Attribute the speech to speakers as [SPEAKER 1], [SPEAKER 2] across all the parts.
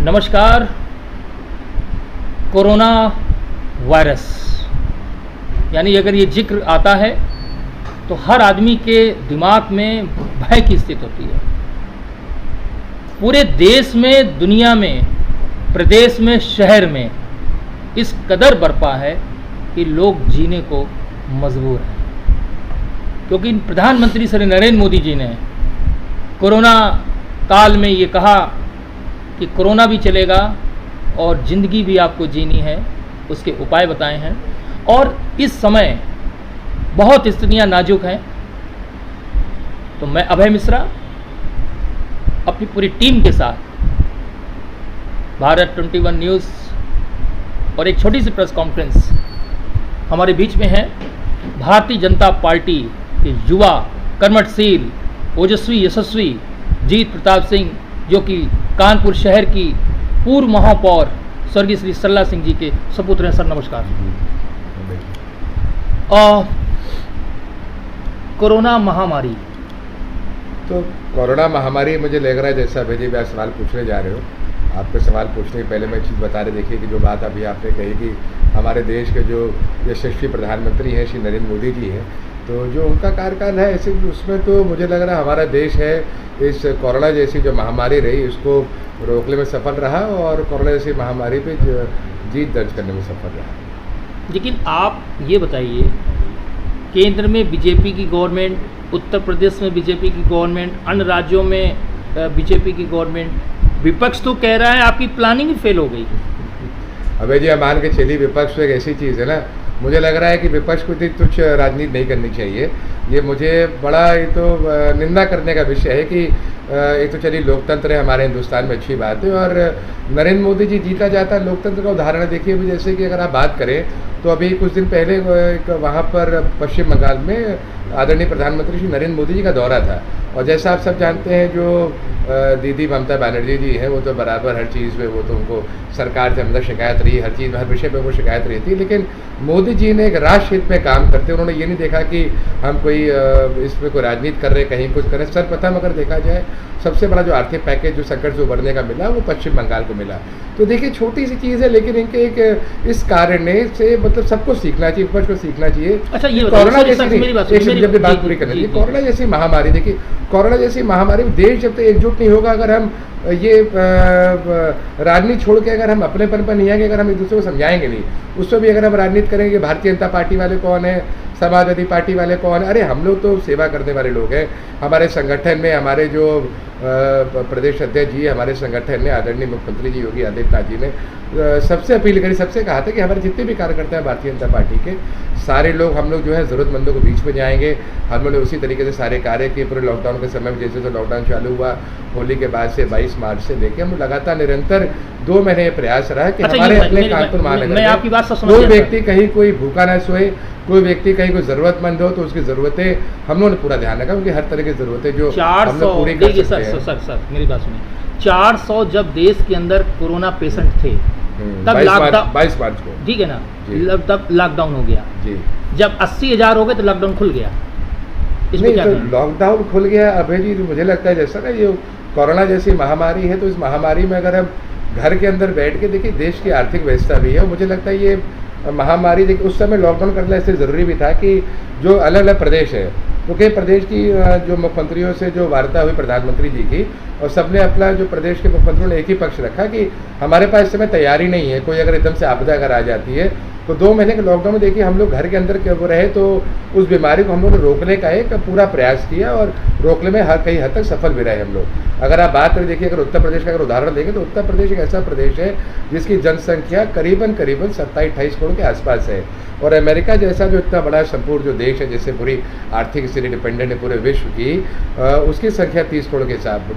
[SPEAKER 1] नमस्कार। Corona virus यानी अगर ये जिक्र आता है तो हर आदमी के दिमाग में भय की स्थिति होती है। पूरे देश में, दुनिया में, प्रदेश में, शहर में इस कदर बरपा है कि लोग जीने को मजबूर हैं, क्योंकि प्रधानमंत्री श्री नरेंद्र मोदी जी ने कोरोना काल में ये कहा कि कोरोना भी चलेगा और ज़िंदगी भी आपको जीनी है, उसके उपाय बताए हैं। और इस समय बहुत स्थितियां नाजुक हैं, तो मैं अभय मिश्रा अपनी पूरी टीम के साथ भारत 21 न्यूज़ और एक छोटी सी प्रेस कॉन्फ्रेंस हमारे बीच में है। भारतीय जनता पार्टी के युवा कर्मठशील ओजस्वी यशस्वी जीत प्रताप सिंह, जो कि कानपुर शहर की पूर्व महापौर स्वर्गीय श्री सरला सिंह जी के सपुत्र हैं। सर नमस्कार। कोरोना महामारी,
[SPEAKER 2] तो कोरोना महामारी मुझे लग रहा है, जैसा अभय जी आप सवाल पूछने जा रहे हो, आपके सवाल पूछने के पहले मैं चीज़ बता रहे, देखिए कि जो बात अभी आपने कही कि हमारे देश के जो यशस्वी प्रधानमंत्री हैं श्री नरेंद्र मोदी जी हैं, तो जो उनका कार्यकाल है ऐसे उसमें तो मुझे लग रहा है हमारा देश है इस कोरोना जैसी जो महामारी रही उसको रोकने में सफल रहा और कोरोना जैसी महामारी पे जीत दर्ज करने में सफल रहा।
[SPEAKER 1] लेकिन आप ये बताइए, केंद्र में बीजेपी की गवर्नमेंट, उत्तर प्रदेश में बीजेपी की गवर्नमेंट, अन्य राज्यों में बीजेपी की गवर्नमेंट, विपक्ष तो कह रहा है आपकी प्लानिंग ही फेल हो गई।
[SPEAKER 2] अभय जी मान के चलिए, विपक्ष एक ऐसी चीज़ है ना, मुझे लग रहा है कि विपक्ष को इतनी तुच्छ राजनीति नहीं करनी चाहिए। ये मुझे बड़ा ये तो निंदा करने का विषय है कि एक तो चलिए लोकतंत्र है हमारे हिंदुस्तान में, अच्छी बात है, और नरेंद्र मोदी जी जीता जाता है लोकतंत्र का उदाहरण देखिए। अभी जैसे कि अगर आप बात करें तो अभी कुछ दिन पहले एक वहाँ पर पश्चिम बंगाल में आदरणीय प्रधानमंत्री श्री नरेंद्र मोदी जी का दौरा था, और जैसा आप सब जानते हैं जो दीदी ममता बनर्जी जी हैं वो तो बराबर हर चीज़ में, वो तो उनको सरकार से मतलब शिकायत रही, हर चीज़ में हर विषय पे वो शिकायत रही थी। लेकिन मोदी जी ने एक राष्ट्र हित में काम करते, उन्होंने ये नहीं देखा कि हम कोई इसमें कोई राजनीति कर रहे, कहीं कुछ करें। सर्वप्रथम अगर देखा जाए सबसे बड़ा जो आर्थिक पैकेज जो संकट से उभरने का मिला वो पश्चिम बंगाल को मिला। तो देखिए छोटी सी चीज़ है, लेकिन इनके एक इस कारण से मतलब सबको सीखना चाहिए, विपक्ष को सीखना चाहिए।
[SPEAKER 1] अच्छा ये
[SPEAKER 2] कोरोना जैसी बात पूरी करनी चाहिए। कोरोना जैसी महामारी, देखिए कोरोना जैसी महामारी में देश जब तक एकजुट नहीं होगा, अगर हम ये राजनीति छोड़ के अगर हम अपनेपन पर नहीं आएंगे, अगर हम एक दूसरे को समझाएंगे नहीं, उसमें भी अगर हम राजनीति करेंगे भारतीय जनता पार्टी वाले कौन है, समाजवादी पार्टी वाले कौन है, अरे हम लोग तो सेवा करने वाले लोग हैं। हमारे संगठन में हमारे जो प्रदेश अध्यक्ष जी, हमारे संगठन ने आदरणीय मुख्यमंत्री जी योगी आदित्यनाथ जी ने सबसे अपील करी, सबसे कहा था कि हमारे जितने भी कार्यकर्ता हैं भारतीय जनता पार्टी के, सारे लोग हम लोग जो है ज़रूरतमंदों के बीच में जाएंगे। हम लोग ने उसी तरीके से सारे कार्य किए पूरे लॉकडाउन के समय में। जैसे तो लॉकडाउन चालू हुआ होली के बाद से 22 मार्च से लेकर हम लगातार निरंतर 2 महीने प्रयास रहा है कि हमारे अपने कानपुर महानगर में कोई व्यक्ति कहीं कोई भूखा ना सोए, कोई व्यक्ति कहीं कोई ज़रूरतमंद हो तो उसकी ज़रूरतें हम लोगों ने पूरा ध्यान रखा, क्योंकि हर तरह की ज़रूरतें जो हम लोग पूरी कर सकते हैं।
[SPEAKER 1] सर मेरी बात सुनिए, 400 जब देश के अंदर कोरोना पेशेंट थे तब
[SPEAKER 2] 22 मार्च को,
[SPEAKER 1] ठीक है ना, तब लॉकडाउन हो गया जी। जब 80,000 हो गए तो लॉकडाउन खुल गया।
[SPEAKER 2] नहीं तो लॉकडाउन खुल गया अभय जी, मुझे लगता है जैसा ना ये कोरोना जैसी महामारी है, तो इस महामारी में अगर हम घर के अंदर बैठ के देखिए, देश की आर्थिक व्यवस्था भी है, मुझे लगता है ये महामारी देखिए उस समय लॉकडाउन करना इसलिए ज़रूरी भी था कि जो अलग अलग प्रदेश है, तो कई प्रदेश की जो मुख्यमंत्रियों से जो वार्ता हुई प्रधानमंत्री जी की, और सबने अपना जो प्रदेश के मुख्यमंत्रियों ने एक ही पक्ष रखा कि हमारे पास इस समय तैयारी नहीं है, कोई अगर एकदम से आपदा अगर आ जाती है तो 2 महीने के लॉकडाउन में देखिए हम लोग घर के अंदर वो रहे, तो उस बीमारी को हम लोग ने रोकने का एक पूरा प्रयास किया और रोकने में कई हद तक सफल भी रहे हम लोग। अगर आप बात करें, देखिए अगर उत्तर प्रदेश का अगर उदाहरण देखें तो उत्तर प्रदेश एक ऐसा प्रदेश है जिसकी जनसंख्या करीबन 27-28 करोड़ के आसपास है, और अमेरिका जैसा जो इतना बड़ा संपूर्ण जो देश है, जिससे पूरी आर्थिक स्थिति डिपेंडेंट है पूरे विश्व की, उसकी संख्या 30 करोड़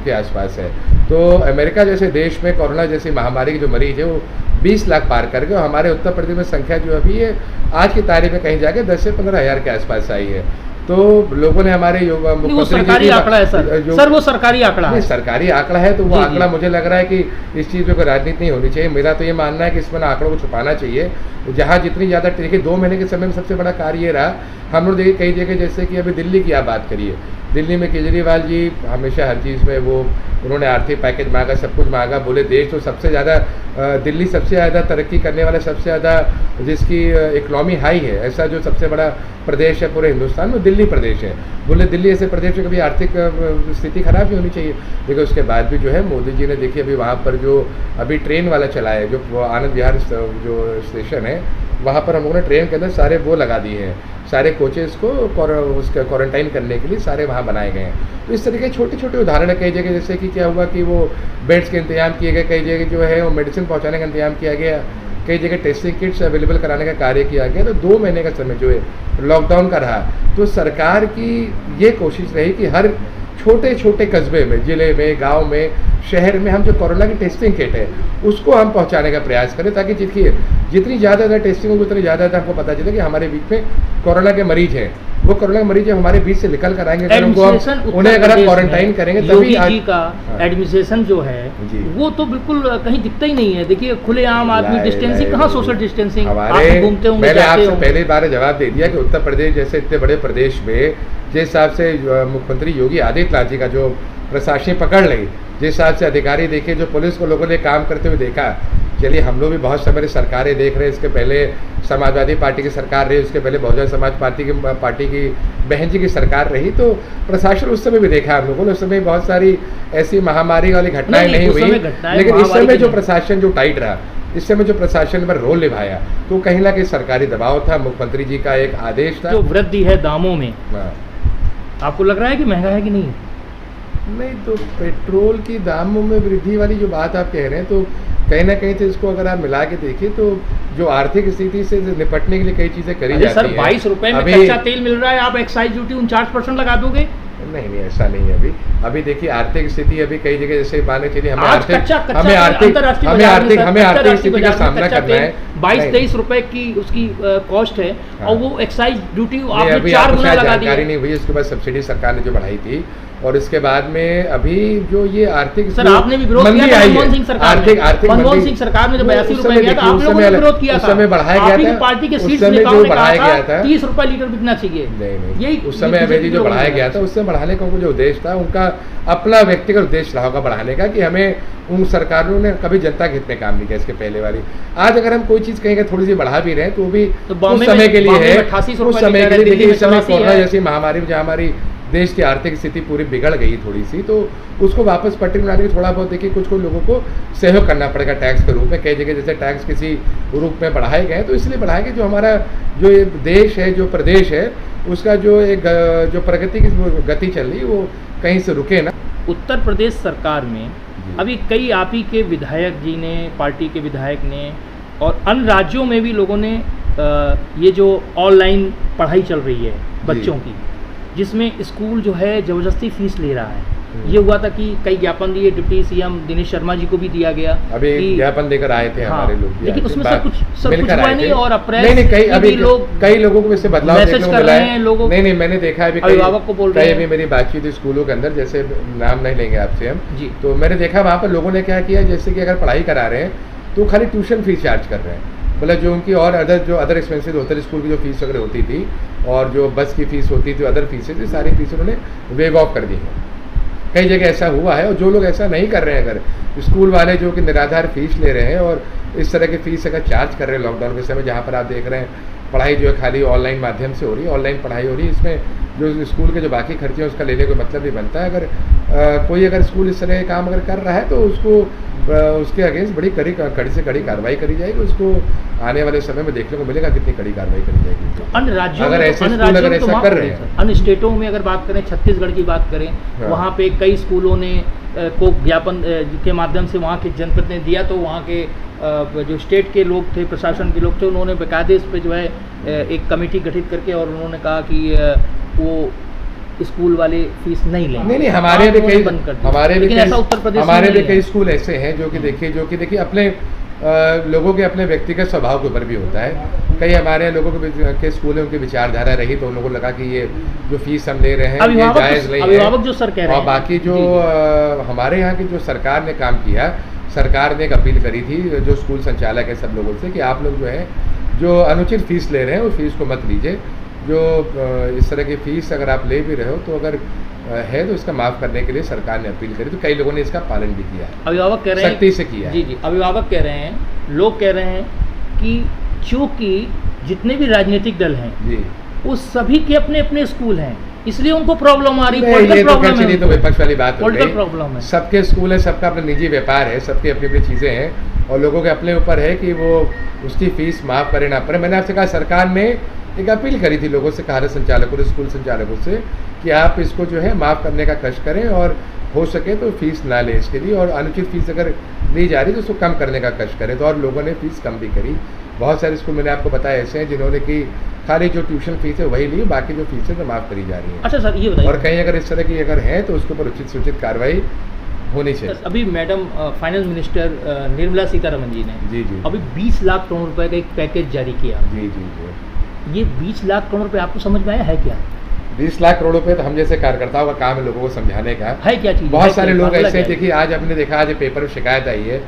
[SPEAKER 2] के आसपास है। तो अमेरिका जैसे देश में कोरोना जैसी महामारी के जो मरीज है वो 20 लाख पार कर गए, और हमारे उत्तर प्रदेश में संख्या जो अभी है आज की तारीख में कहीं जाके 10 से 15 हज़ार के आसपास आई है। तो लोगों ने हमारे
[SPEAKER 1] वो सरकारी आंकड़ा है सर, वो सरकारी आंकड़ा है,
[SPEAKER 2] सरकारी आंकड़ा है, तो वो आंकड़ा मुझे लग रहा है कि इस चीज़ में कोई राजनीति नहीं होनी चाहिए। मेरा तो ये मानना है कि इसमें आंकड़ों को छुपाना चाहिए। जहाँ जितनी ज़्यादा, देखिए 2 महीने के समय में सबसे बड़ा कार्य ये रहा हम लोग देखिए कई जगह, जैसे कि अभी दिल्ली की आप बात करिए, दिल्ली में केजरीवाल जी हमेशा हर चीज़ में वो उन्होंने आर्थिक पैकेज मांगा, सब कुछ मांगा, बोले देश तो सबसे ज़्यादा दिल्ली सबसे ज़्यादा तरक्की करने वाला, सबसे ज़्यादा जिसकी इकनॉमी हाई है, ऐसा जो सबसे बड़ा प्रदेश है पूरे हिंदुस्तान में दिल्ली प्रदेश है। बोले दिल्ली ऐसे प्रदेश में कभी आर्थिक स्थिति खराब नहीं होनी चाहिए। लेकिन उसके बाद भी जो है मोदी जी ने देखिए अभी वहाँ पर जो अभी ट्रेन वाला चला है, जो आनंद विहार जो स्टेशन है, वहाँ पर हम लोगों ने ट्रेन के अंदर सारे वो लगा दिए हैं, सारे कोचेज़ को उसका क्वारंटाइन करने के लिए सारे वहाँ बनाए गए हैं। तो इस तरीके छोटे छोटे उदाहरण है कई जगह, जैसे कि क्या हुआ कि वो बेड्स के इंतजाम किए गए, कई जगह जो है वो मेडिसिन पहुँचाने का इंतजाम किया गया, कई जगह टेस्टिंग किट्स अवेलेबल कराने का कार्य किया गया। तो 2 महीने का समय जो है लॉकडाउन का रहा, तो सरकार की ये कोशिश रही कि हर छोटे छोटे कस्बे में, ज़िले में, गांव में, शहर में हम जो कोरोना की टेस्टिंग किट है उसको हम पहुंचाने का प्रयास करें, ताकि जितनी ज़्यादा टेस्टिंग होगी उतनी ज़्यादा हमको पता चले कि हमारे बीच में कोरोना के मरीज हैं। वो कोरोना के मरीज हमारे बीच से निकल कर आएंगे, उन्हें अगर हम क्वारंटाइन करेंगे तभी
[SPEAKER 1] जी का एडमिनिस्ट्रेशन जो है वो तो बिल्कुल कहीं दिखता ही नहीं है। देखिए खुलेआम आदमी डिस्टेंसिंग, कहाँ सोशल डिस्टेंसिंग,
[SPEAKER 2] हमारे
[SPEAKER 1] घूमते होंगे।
[SPEAKER 2] मैंने आपसे पहले बार जवाब दे दिया कि उत्तर प्रदेश जैसे इतने बड़े प्रदेश में जिस हिसाब से मुख्यमंत्री योगी आदित्यनाथ जी का जो प्रशासन पकड़ ली, जिस हिसाब से अधिकारी देखे, जो पुलिस को लोगों ने काम करते हुए देखा। चलिए हम लोग भी बहुत समय सरकारें देख रहे हैं, इसके पहले समाजवादी पार्टी की सरकार रही, उसके पहले बहुजन समाज पार्टी की बहन जी की सरकार रही, तो प्रशासन उस समय भी देखा हम लोगों ने। उस समय बहुत सारी ऐसी महामारी वाली घटनाएं नहीं हुई, लेकिन इस समय जो प्रशासन जो टाइट रहा, इस समय जो प्रशासन पर रोल निभाया, तो कहीं ना कहीं सरकारी दबाव था, मुख्यमंत्री जी का एक आदेश था।
[SPEAKER 1] जो वृद्धि है दामों में, आपको लग रहा है कि महंगा है कि नहीं?
[SPEAKER 2] नहीं, तो पेट्रोल की दामों में वृद्धि वाली जो बात आप कह रहे हैं, तो कहीं ना कहीं तो इसको अगर आप मिला के देखिए तो जो आर्थिक स्थिति से निपटने के लिए कई चीजें करी जाती
[SPEAKER 1] सर, 22 रुपए में कच्चा तेल मिल रहा है, आप एक्साइज ड्यूटी 49% लगा दोगे?
[SPEAKER 2] नहीं, ऐसा नहीं है। अभी देखिए आर्थिक स्थिति अभी कई जगह जैसे माने चलिए हमें आर्थिक स्थिति का सामना करना है।
[SPEAKER 1] 22-23 रुपए की उसकी कॉस्ट है, और वो एक्साइज ड्यूटी आपने 4 गुना लगा दी।
[SPEAKER 2] नहीं हुई, उसके बाद सब्सिडी सरकार ने जो बढ़ाई थी, और इसके बाद में अभी जो ये आर्थिक
[SPEAKER 1] सर आपने भी विरोध किया था मनमोहन सिंह सरकार में। मनमोहन सिंह सरकार में जब 82 रुपए गया था, आप लोगों ने विरोध किया था।
[SPEAKER 2] उस समय बढ़ाया गया था,
[SPEAKER 1] पार्टी के शीर्ष नेताओं ने कहा था 30 रुपए लीटर बिकना चाहिए।
[SPEAKER 2] नहीं, यही उस समय अभी जो बढ़ाया गया था, उससे बढ़ाने का जो उद्देश्य था, उनका अपना व्यक्तिगत उद्देश्य रहा होगा बढ़ाने का, कि हमें उन सरकारों ने कभी जनता के हित में काम नहीं किया इसके पहले वाली। आज अगर हम कोई चीज कहेंगे थोड़ी सी बढ़ा भी रहे हैं, तो वो भी उस समय के लिए है, उस समय के लिए। देखिए इस समय कोरोना जैसी महामारी में जहाँ हमारी देश की आर्थिक स्थिति पूरी बिगड़ गई थोड़ी सी, तो उसको वापस पटरी में लाने के थोड़ा बहुत देखिए कुछ लोगों को सहयोग करना पड़ेगा टैक्स के रूप में। कई जगह जैसे टैक्स किसी रूप में बढ़ाए गए, तो इसलिए बढ़ाए गए जो हमारा जो ये देश है, जो प्रदेश है, उसका जो एक जो प्रगति की गति चल रही है वो कहीं से रुके ना।
[SPEAKER 1] उत्तर प्रदेश सरकार में अभी कई आप ही के विधायक जी ने, पार्टी के विधायक ने, और अन्य राज्यों में भी लोगों ने ये जो ऑनलाइन पढ़ाई चल रही है बच्चों की, जिसमें स्कूल जो है ज़बरदस्ती फीस ले रहा है। ये हुआ था कि कई ज्ञापन दिए, डिप्टी सीएम दिनेश शर्मा जी को भी दिया गया,
[SPEAKER 2] अभी ज्ञापन देकर आए थे हमारे लोग,
[SPEAKER 1] लेकिन उसमें सब कुछ हुआ नहीं। और अप्रैल
[SPEAKER 2] कई लोगों को इससे बदलाव
[SPEAKER 1] मैसेज कर रहे हैं लोगों।
[SPEAKER 2] नहीं, मैंने देखा है
[SPEAKER 1] अभिभावक को बोल रहे हैं।
[SPEAKER 2] अभी मेरी बातचीत स्कूलों के अंदर, जैसे नाम नहीं लेंगे आपसे हम
[SPEAKER 1] जी,
[SPEAKER 2] तो मैंने देखा वहाँ पर लोगों ने क्या किया, जैसे कि अगर पढ़ाई करा रहे हैं तो खाली ट्यूशन फीस चार्ज कर रहे हैं, मतलब जो उनकी और अदर एक्सपेंसेस होते थे, स्कूल की जो फीस वगैरह होती थी और जो बस की फीस होती थी, अदर फीसेज थी, सारी फीस उन्होंने वेव ऑफ कर दी है। कई जगह ऐसा हुआ है, और जो लोग ऐसा नहीं कर रहे हैं, अगर स्कूल वाले जो कि निराधार फीस ले रहे हैं और इस तरह की फीस अगर चार्ज कर रहे हैं लॉकडाउन के समय, जहाँ पर आप देख रहे हैं पढ़ाई जो है खाली ऑनलाइन माध्यम से हो रही है, ऑनलाइन पढ़ाई हो रही है, इसमें जो स्कूल के जो बाकी खर्चे हैं उसका लेने का मतलब नहीं बनता है। अगर स्कूल इस तरह के काम अगर कर रहा है तो उसको उसके अगेंस्ट बड़ी कड़ी से कड़ी कार्रवाई करी जाएगी। उसको आने वाले समय में देखने को मिलेगा कितनी कड़ी कार्रवाई करी जाएगी।
[SPEAKER 1] अन्य राज्यों
[SPEAKER 2] अगर ऐसा कर रहे हैं,
[SPEAKER 1] अन्य स्टेटों में अगर बात करें, छत्तीसगढ़ की बात करें, वहाँ पे कई स्कूलों ने को ज्ञापन के माध्यम से वहाँ के जनप्रतिनिधि दिया, तो वहाँ के जो स्टेट के लोग थे, प्रशासन के लोग थे, उन्होंने बेकायदे इस पे जो है एक कमेटी गठित करके, और उन्होंने कहा कि वो स्कूल वाले फीस नहीं लेंगे।
[SPEAKER 2] नहीं, हमारे भी कई स्कूल ऐसे हैं जो कि देखिए अपने लोगों के अपने व्यक्तिगत स्वभाव के ऊपर भी होता है। कई हमारे लोगों के स्कूल में उनकी विचारधारा रही, तो उन लोगों को लगा कि ये जो फीस हम ले रहे हैं ये जायज़ नहीं है।
[SPEAKER 1] अभिभावक जो सर कह रहे हैं,
[SPEAKER 2] और बाकी जो हमारे यहाँ की जो सरकार ने काम किया, सरकार ने एक अपील करी थी जो स्कूल संचालक है सब लोगों से, कि आप लोग जो है जो अनुचित फीस ले रहे हैं उस फीस को मत लीजिए। जो इस तरह की फ़ीस अगर आप ले भी रहे हो तो अगर है तो इसका माफ़ करने के लिए सरकार ने अपील करी, तो कई लोगों ने इसका पालन भी किया है,
[SPEAKER 1] अभिभावक कह रहे हैं,
[SPEAKER 2] सख्ती से किया
[SPEAKER 1] जी जी, अभिभावक कह रहे हैं, लोग कह रहे हैं कि चूँकि जितने भी राजनीतिक दल हैं
[SPEAKER 2] जी,
[SPEAKER 1] उस सभी के अपने अपने स्कूल हैं, इसलिए उनको प्रॉब्लम आ रही है,
[SPEAKER 2] ये
[SPEAKER 1] पॉलिटिकल
[SPEAKER 2] तो
[SPEAKER 1] प्रॉब्लम
[SPEAKER 2] चलिए तो विपक्ष वाली बात हो
[SPEAKER 1] पॉलिटिकल
[SPEAKER 2] गई।
[SPEAKER 1] प्रॉब्लम है।
[SPEAKER 2] सबके स्कूल है, सबका अपना निजी व्यापार है, सबकी अपनी अपनी चीज़ें हैं और लोगों के अपने ऊपर है कि वो उसकी फ़ीस माफ़ करे ना करे। मैंने आपसे कहा सरकार ने एक अपील करी थी लोगों से, कहा संचालकों, स्कूल संचालकों से कि आप इसको जो है माफ़ करने का कष्ट करें और हो सके तो फीस ना लें इसके लिए, और अनुचित फीस अगर ली जा रही तो उसको कम करने का कष्ट करें। तो और लोगों ने फ़ीस कम भी करी। बहुत सारे स्कूल मैंने आपको बताया ऐसे हैं जिन्होंने कि खाली जो ट्यूशन फीस है वही ली, बाकी जो फीस है तो माफ़ करी जा रही है।
[SPEAKER 1] अच्छा सर, ये बताइए,
[SPEAKER 2] और कहीं अगर इस तरह की अगर है तो उसके ऊपर उचित सूचित कार्रवाई होनी चाहिए।
[SPEAKER 1] अभी madam finance minister Nirmala Sitharaman ji ने
[SPEAKER 2] जी जी
[SPEAKER 1] अभी 20 लाख करोड़ रुपए का एक पैकेज जारी किया।
[SPEAKER 2] जी जी जी।
[SPEAKER 1] ये 20 लाख करोड़ रुपए आपको समझ में आया है क्या?
[SPEAKER 2] 20 लाख करोड़ रुपए तो हम जैसे कार्यकर्ताओं का काम है लोगों को समझाने का।
[SPEAKER 1] है क्या चीज़?
[SPEAKER 2] बहुत सारे लोग ऐसे हैं, देखिए आज आपने देखा, आज पेपर में शिकायत आई है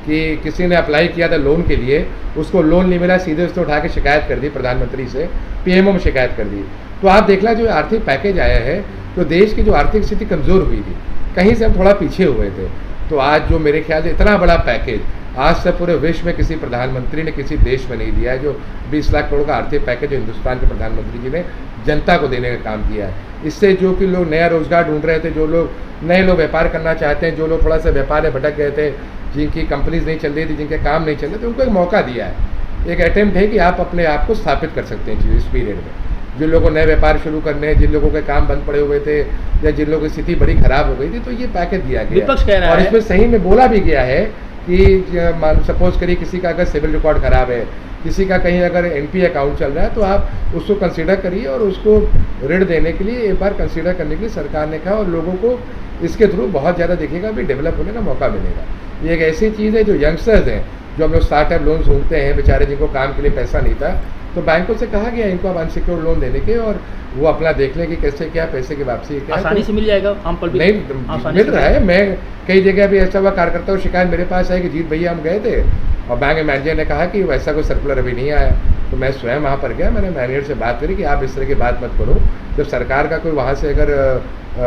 [SPEAKER 2] कि किसी ने अप्लाई किया था लोन के लिए, उसको लोन नहीं मिला, सीधे उसने उठा के शिकायत कर दी प्रधानमंत्री से, पीएमओ में शिकायत कर दी। तो आप देखना जो आर्थिक पैकेज आया है, तो देश की जो आर्थिक स्थिति कमज़ोर हुई थी, कहीं से हम थोड़ा पीछे हुए थे, तो आज जो मेरे ख्याल से इतना बड़ा पैकेज आज से पूरे विश्व में किसी प्रधानमंत्री ने किसी देश में नहीं दिया है। जो 20 लाख करोड़ का आर्थिक पैकेज जो हिंदुस्तान के प्रधानमंत्री जी ने जनता को देने का काम किया है, इससे जो कि लोग नया रोजगार ढूंढ रहे थे, जो लोग नए लोग व्यापार करना चाहते हैं, जो लोग थोड़ा सा व्यापार में भटक गए थे, जिनकी कंपनीज नहीं चल रही थी, जिनके काम नहीं चल रहे थे, उनको एक मौका दिया है। एक अटेम्प्ट है कि आप अपने आप को स्थापित कर सकते हैं इस पीरियड में। जिन लोगों को नए व्यापार शुरू करने हैं, जिन लोगों के काम बंद पड़े हुए थे या जिन लोगों की स्थिति बड़ी खराब हो गई थी, तो ये पैकेज दिया गया
[SPEAKER 1] विपक्ष कह रहा है,
[SPEAKER 2] और इसमें सही में बोला भी गया है कि सपोज करिए किसी का अगर सिविल रिकॉर्ड खराब है, किसी का कहीं अगर एनपी अकाउंट चल रहा है, तो आप उसको कंसीडर करिए और उसको ऋण देने के लिए एक बार कंसीडर करने के लिए सरकार ने कहा, और लोगों को इसके थ्रू बहुत ज़्यादा देखिएगा अभी डेवलप होने का मौका मिलेगा। ये एक ऐसी चीज़ है जो यंगस्टर्स हैं, जो हम लोग स्टार्टअप लोन ढूंढते हैं, बेचारे जिनको काम के लिए पैसा नहीं था, तो बैंकों से कहा गया इनको अब अनसिक्योर्ड लोन देने के, और वो अपना देख लें कि कैसे क्या पैसे की वापसी क्या
[SPEAKER 1] आसानी से मिल जाएगा आम पब्लिक
[SPEAKER 2] नहीं मिल रहा है। मैं कई जगह भी ऐसा हुआ, कार्यकर्ताओं शिकायत मेरे पास आई कि जीत भैया हम गए थे और बैंक मैनेजर ने कहा कि वैसा कोई सर्कुलर अभी नहीं आया। तो मैं स्वयं वहाँ पर गया, मैंने मैनेजर से बात करी कि आप इस तरह की बात मत करो, जब सरकार का कोई वहाँ से अगर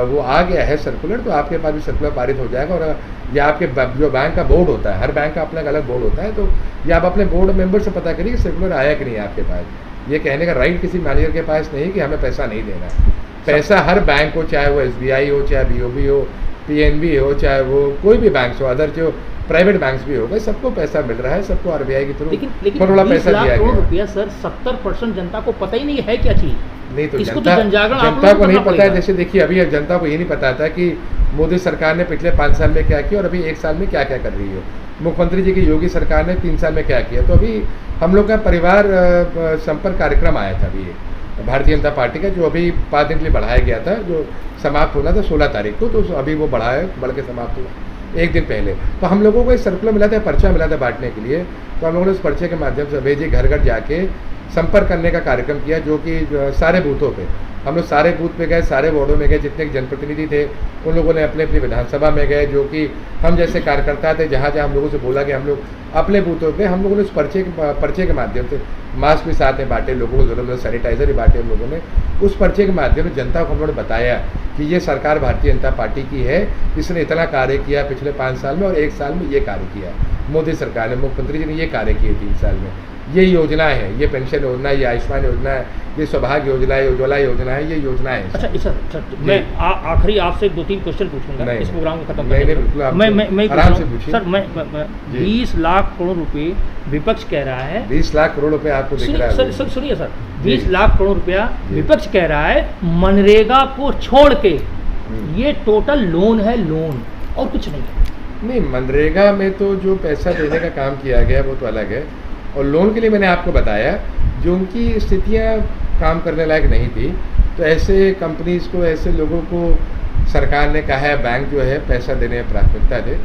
[SPEAKER 2] वो आ गया है सर्कुलर, तो आपके पास भी सर्कुलर पारित हो जाएगा। और या आपके जो बैंक का बोर्ड होता है, हर बैंक का अपना एक अलग बोर्ड होता है, तो या आप अपने बोर्ड मेंबर से पता करिए कि सर्कुलर आया कि नहीं आपके पास। ये कहने का राइट किसी मैनेजर के पास नहीं कि हमें पैसा नहीं देना है। पैसा हर बैंक हो, चाहे वो SBI हो, चाहे BOB हो, PNB हो, चाहे वो कोई भी बैंक हो, अदर जो प्राइवेट बैंक्स भी हो गए, सबको पैसा मिल रहा है, सबको RBI के थ्रू थोड़ा पैसा दिया गया।
[SPEAKER 1] रुपया सर 70% जनता को पता ही नहीं है क्या चीज़।
[SPEAKER 2] नहीं तो
[SPEAKER 1] इसको
[SPEAKER 2] जनता,
[SPEAKER 1] तो जनजागरण
[SPEAKER 2] जनता को नहीं पता है। जैसे देखिए अभी जनता को ये नहीं पता था कि मोदी सरकार ने पिछले 5 साल में क्या किया और अभी 1 साल में क्या क्या कर रही है। मुख्यमंत्री जी की योगी सरकार ने 3 साल में क्या किया। तो अभी हम लोग का परिवार संपर्क कार्यक्रम आया था अभी भारतीय जनता पार्टी का, जो अभी 5 दिन के लिए बढ़ाया गया था, जो समाप्त होना था 16 तारीख को, तो अभी वो बढ़ के समाप्त हुआ 1 दिन पहले। तो हम लोगों को एक सर्कुलर मिला था, पर्चा मिला था बांटने के लिए, तो हम लोगों ने उस पर्चे के माध्यम से भेजी, घर घर जाके संपर्क करने का कार्यक्रम किया, जो कि सारे बूथों पे हम लोग सारे बूथ पे गए, सारे वार्डों में गए, जितने जनप्रतिनिधि थे उन लोगों ने अपने अपनी विधानसभा में गए, जो कि हम जैसे कार्यकर्ता थे, जहाँ जहाँ हम लोगों से बोला कि हम लोग अपने बूथों पे हम लोगों ने उस पर्चे के माध्यम से मास्क भी साथ में बांटे, लोगों को ज़रूरत सैनिटाइजर भी बांटे हम लोगों ने। उस पर्चे के माध्यम से जनता को हम लोगों ने बताया कि ये सरकार भारतीय जनता पार्टी की है, इसने इतना कार्य किया पिछले 5 साल में और 1 साल में ये कार्य किया। मोदी सरकार ने, मुख्यमंत्री जी ने ये कार्य किए 3 साल में। ये योजनाएं हैं, ये पेंशन योजना, ये आयुष्मान योजना है, ये सौभाग्य योजना है, उज्ज्वला योजना है, ये योजनाएं हैं।
[SPEAKER 1] अच्छा सर, मैं आखिरी आपसे 2-3 क्वेश्चन पूछूंगा इस प्रोग्राम को खत्म करने
[SPEAKER 2] नहीं,
[SPEAKER 1] मैं
[SPEAKER 2] आराम से पूछिए
[SPEAKER 1] सर। मैं 20 लाख करोड़ रुपए विपक्ष कह रहा है,
[SPEAKER 2] 20 लाख करोड़ रुपए आपको दिख रहा है।
[SPEAKER 1] सर सुनिए सर, 20 लाख करोड़ रुपया विपक्ष कह रहा है मनरेगा को छोड़ के ये टोटल लोन है, लोन और कुछ नहीं है।
[SPEAKER 2] नहीं, मनरेगा में तो जो पैसा देने का काम किया गया वो तो अलग है, और लोन के लिए मैंने आपको बताया जो उनकी स्थितियां काम करने लायक नहीं थी, तो ऐसे कंपनीज को, ऐसे लोगों को सरकार ने कहा है बैंक जो है पैसा देने में प्राथमिकता दे,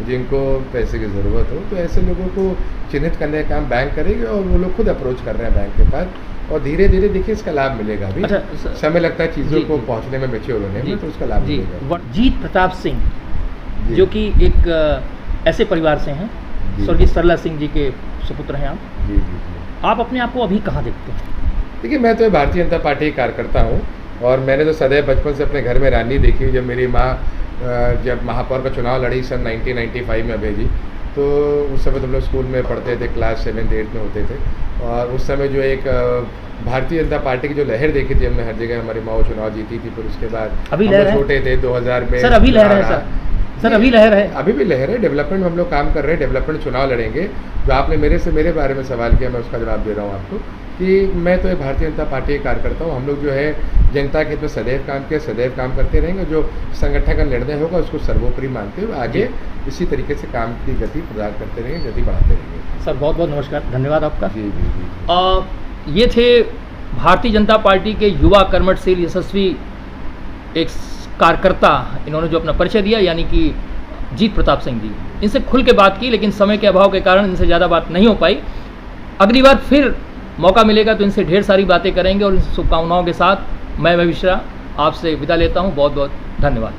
[SPEAKER 2] जिनको पैसे की ज़रूरत हो, तो ऐसे लोगों को चिन्हित करने का काम बैंक करेगी, और वो लोग खुद अप्रोच कर रहे हैं बैंक के पास, और धीरे धीरे देखिए इसका लाभ मिलेगा। अभी
[SPEAKER 1] अच्छा, समय
[SPEAKER 2] लगता है चीज़ों को पहुँचने में, मैच्योर होने में, तो उसका लाभ मिलेगा।
[SPEAKER 1] जीत प्रताप सिंह जो कि एक ऐसे परिवार से हैं, स्वर्गीय सरला सिंह जी के सुपुत्र हैं आप।
[SPEAKER 2] जी।
[SPEAKER 1] आप अपने आप को अभी कहाँ देखते हैं?
[SPEAKER 2] देखिए, मैं तो भारतीय जनता पार्टी की कार्यकर्ता हूँ और मैंने तो सदैव बचपन से अपने घर में राजनीति देखी। जब मेरी माँ जब महापौर का चुनाव लड़ी सन 1995 में अभय जी, तो उस समय तो हम लोग स्कूल में पढ़ते थे, क्लास 7th-8th में होते थे, और उस समय जो एक भारतीय जनता पार्टी की जो लहर देखी थी हमने हर जगह, हमारी माँ चुनाव जीती थी, फिर उसके बाद
[SPEAKER 1] अभी
[SPEAKER 2] हम लोग छोटे थे 2000 में।
[SPEAKER 1] सर अभी लहर है सर अभी लहर है,
[SPEAKER 2] अभी भी लहर है। डेवलपमेंट में हम लोग काम कर रहे हैं, डेवलपमेंट चुनाव लड़ेंगे। जो आपने मेरे बारे में सवाल किया, मैं उसका जवाब दे रहा हूँ आपको कि मैं तो एक भारतीय जनता पार्टी का कार्यकर्ता हूँ। हम लोग जो है जनता के हित में सदैव काम किया, सदैव काम करते रहेंगे। जो संगठन का निर्णय होगा उसको सर्वोपरि मानते हुए आगे इसी तरीके से काम की गति प्रदान करते रहेंगे, गति बढ़ाते रहेंगे।
[SPEAKER 1] सर बहुत बहुत नमस्कार, धन्यवाद आपका।
[SPEAKER 2] जी जी जी।
[SPEAKER 1] ये थे भारतीय जनता पार्टी के युवा कर्मठशील यशस्वी एक कार्यकर्ता, इन्होंने जो अपना परिचय दिया, यानी कि जीत प्रताप सिंह जी। इनसे खुल के बात की, लेकिन समय के अभाव के कारण इनसे ज़्यादा बात नहीं हो पाई। अगली बार फिर मौका मिलेगा तो इनसे ढेर सारी बातें करेंगे, और इन शुभकामनाओं के साथ मैं मिश्रा आपसे विदा लेता हूँ। बहुत बहुत धन्यवाद।